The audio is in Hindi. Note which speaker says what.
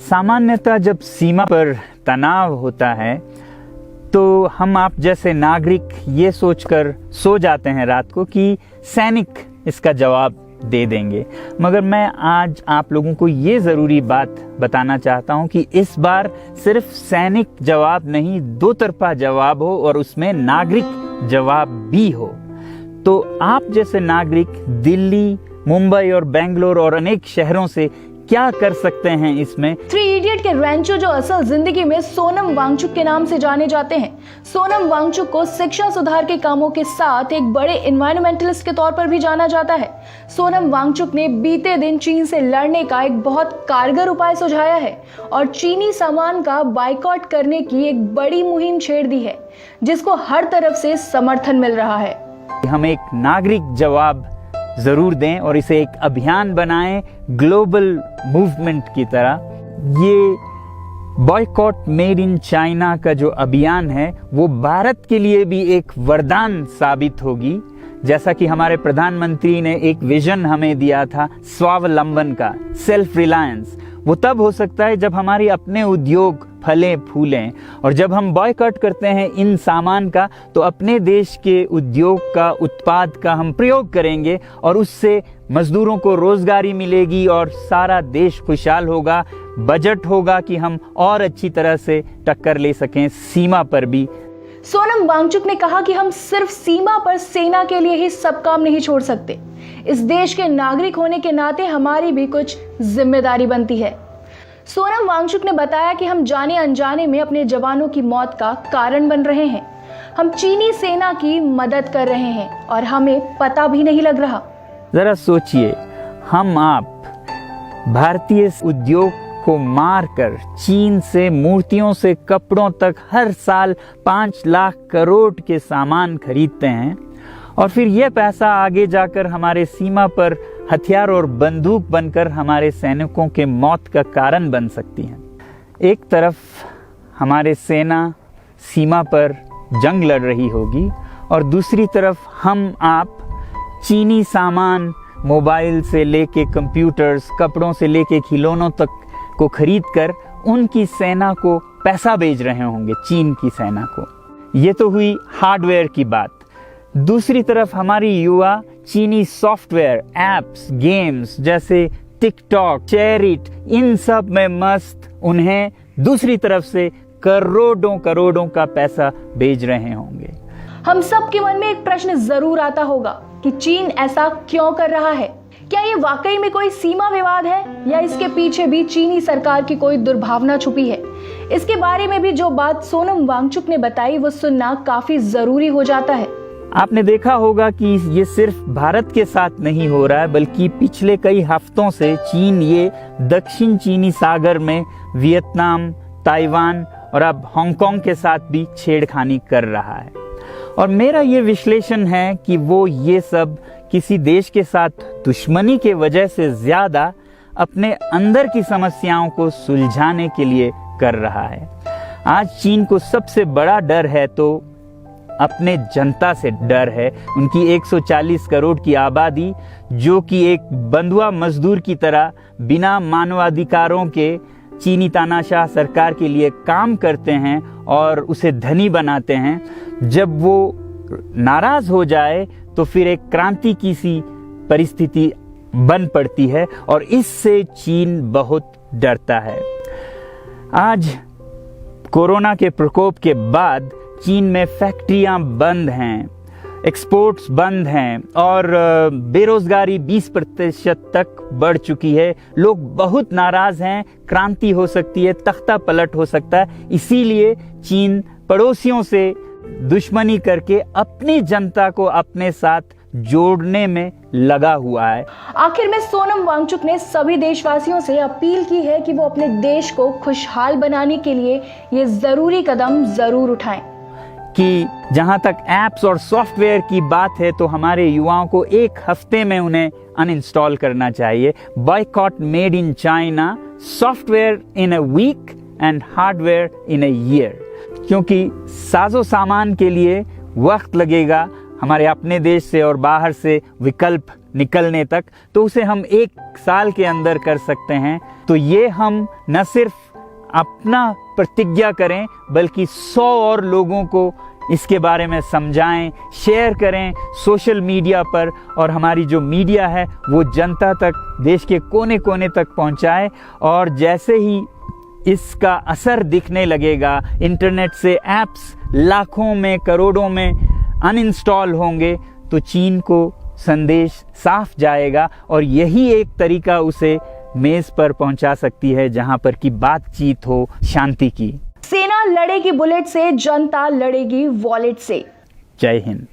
Speaker 1: सामान्यतः जब सीमा पर तनाव होता है तो हम आप जैसे नागरिक ये सोचकर सो जाते हैं रात को कि सैनिक इसका जवाब दे देंगे। मगर मैं आज आप लोगों को ये ज़रूरी बात बताना चाहता हूँ कि इस बार सिर्फ सैनिक जवाब नहीं, दो तरफा जवाब हो और उसमें नागरिक जवाब भी हो। तो आप जैसे नागरिक दिल्ली, मुंबई और बेंगलोर और अनेक शहरों से क्या कर सकते हैं इसमें?
Speaker 2: थ्री इडियट के रैंचो जो असल जिंदगी में सोनम वांगचुक के नाम से जाने जाते हैं। सोनम वांगचुक को शिक्षा सुधार के कामों के साथ एक बड़े एनवायरमेंटलिस्ट के तौर पर भी जाना जाता है। सोनम वांगचुक ने बीते दिन चीन से लड़ने का एक बहुत कारगर उपाय सुझाया है और चीनी सामान का बाइकआउट करने की एक बड़ी मुहिम छेड़ दी है, जिसको हर तरफ से समर्थन मिल रहा है।
Speaker 1: हम एक नागरिक जवाब जरूर दें और इसे एक अभियान बनाएं, ग्लोबल मूवमेंट की तरह। ये बॉयकॉट मेड इन चाइना का जो अभियान है वो भारत के लिए भी एक वरदान साबित होगी। जैसा कि हमारे प्रधानमंत्री ने एक विजन हमें दिया था स्वावलंबन का, सेल्फ रिलायंस, वो तब हो सकता है जब हमारे अपने उद्योग फलें फूलें। और जब हम बॉयकॉट करते हैं इन सामान का तो अपने देश के उद्योग का, उत्पाद का हम प्रयोग करेंगे और उससे मजदूरों को रोजगारी मिलेगी और सारा देश खुशहाल होगा। बजट होगा कि हम और अच्छी तरह से टक्कर ले सकें सीमा पर भी।
Speaker 2: सोनम वांगचुक ने कहा कि हम सिर्फ सीमा पर सेना के लिए ही सब काम नहीं छोड़ सकते। इस देश के नागरिक होने के नाते हमारी भी कुछ जिम्मेदारी बनती है। सोनम वांगचुक ने बताया कि हम जाने अनजाने में अपने जवानों की मौत का कारण बन रहे हैं। हम चीनी सेना की मदद कर रहे हैं और हमें पता भी नहीं लग रहा।
Speaker 1: जरा सोचिए, हम आप भारतीय उद्योग को मारकर चीन से मूर्तियों से कपड़ों तक हर साल 5 लाख करोड़ के सामान खरीदते हैं और फिर यह पैसा आगे जाकर हमारे सीमा पर हथियार और बंदूक बनकर हमारे सैनिकों के मौत का कारण बन सकती है। एक तरफ हमारे सेना सीमा पर जंग लड़ रही होगी और दूसरी तरफ हम आप चीनी सामान, मोबाइल से लेके कंप्यूटर्स, कपड़ों से लेके खिलौनों तक को खरीदकर उनकी सेना को पैसा भेज रहे होंगे, चीन की सेना को। ये तो हुई हार्डवेयर की बात। दूसरी तरफ हमारी युवा चीनी सॉफ्टवेयर, एप्स, गेम्स जैसे टिकटॉक, शेयरिट, इन सब में मस्त, उन्हें दूसरी तरफ से करोड़ों करोड़ों का पैसा भेज रहे होंगे।
Speaker 2: हम सब के मन में एक प्रश्न जरूर आता होगा कि चीन ऐसा क्यों कर रहा है? क्या ये वाकई में कोई सीमा विवाद है या इसके पीछे भी चीनी सरकार की कोई दुर्भावना छुपी है? इसके बारे में भी जो बात सोनम वांगचुक ने बताई वो सुनना काफी जरूरी हो जाता है।
Speaker 1: आपने देखा होगा कि ये सिर्फ भारत के साथ नहीं हो रहा है, बल्कि पिछले कई हफ्तों से चीन ये दक्षिण चीनी सागर में वियतनाम, ताइवान और अब हांगकांग के साथ भी छेड़खानी कर रहा है। और मेरा ये विश्लेषण है कि वो ये सब किसी देश के साथ दुश्मनी के वजह से ज्यादा अपने अंदर की समस्याओं को सुलझाने के लिए कर रहा है। आज चीन को सबसे बड़ा डर है तो अपने जनता से डर है। उनकी 140 करोड़ की आबादी जो कि एक बंधुआ मजदूर की तरह बिना मानवाधिकारों के चीनी तानाशाह सरकार के लिए काम करते हैं और उसे धनी बनाते हैं। जब वो नाराज हो जाए तो फिर एक क्रांति की सी परिस्थिति बन पड़ती है और इससे चीन बहुत डरता है। आज कोरोना के प्रकोप के बाद चीन में फैक्ट्रियां बंद हैं, एक्सपोर्ट्स बंद हैं और बेरोजगारी 20% तक बढ़ चुकी है। लोग बहुत नाराज हैं, क्रांति हो सकती है, तख्ता पलट हो सकता है। इसीलिए चीन पड़ोसियों से दुश्मनी करके अपनी जनता को अपने साथ जोड़ने में लगा हुआ है।
Speaker 2: आखिर में सोनम वांगचुक ने सभी देशवासियों से अपील की है कि वो अपने देश को खुशहाल बनाने के लिए ये जरूरी कदम जरूर उठाएं।
Speaker 1: कि जहां तक एप्स और सॉफ्टवेयर की बात है तो हमारे युवाओं को एक हफ्ते में उन्हें अनइंस्टॉल करना चाहिए। Boycott made in China, software in a week and hardware in a year. क्योंकि साजो सामान के लिए वक्त लगेगा, हमारे अपने देश से और बाहर से विकल्प निकलने तक, तो उसे हम 1 साल के अंदर कर सकते हैं। तो ये हम न सिर्फ अपना प्रतिज्ञा करें बल्कि 100 और लोगों को इसके बारे में समझाएं, शेयर करें सोशल मीडिया पर, और हमारी जो मीडिया है वो जनता तक, देश के कोने कोने तक पहुंचाए। और जैसे ही इसका असर दिखने लगेगा, इंटरनेट से ऐप्स लाखों में करोड़ों में अनइंस्टॉल होंगे, तो चीन को संदेश साफ जाएगा और यही एक तरीका उसे मेज पर पहुंचा सकती है जहां पर की बातचीत हो शांति की।
Speaker 2: सेना लड़ेगी बुलेट से, जनता लड़ेगी वॉलेट से।
Speaker 1: जय हिंद।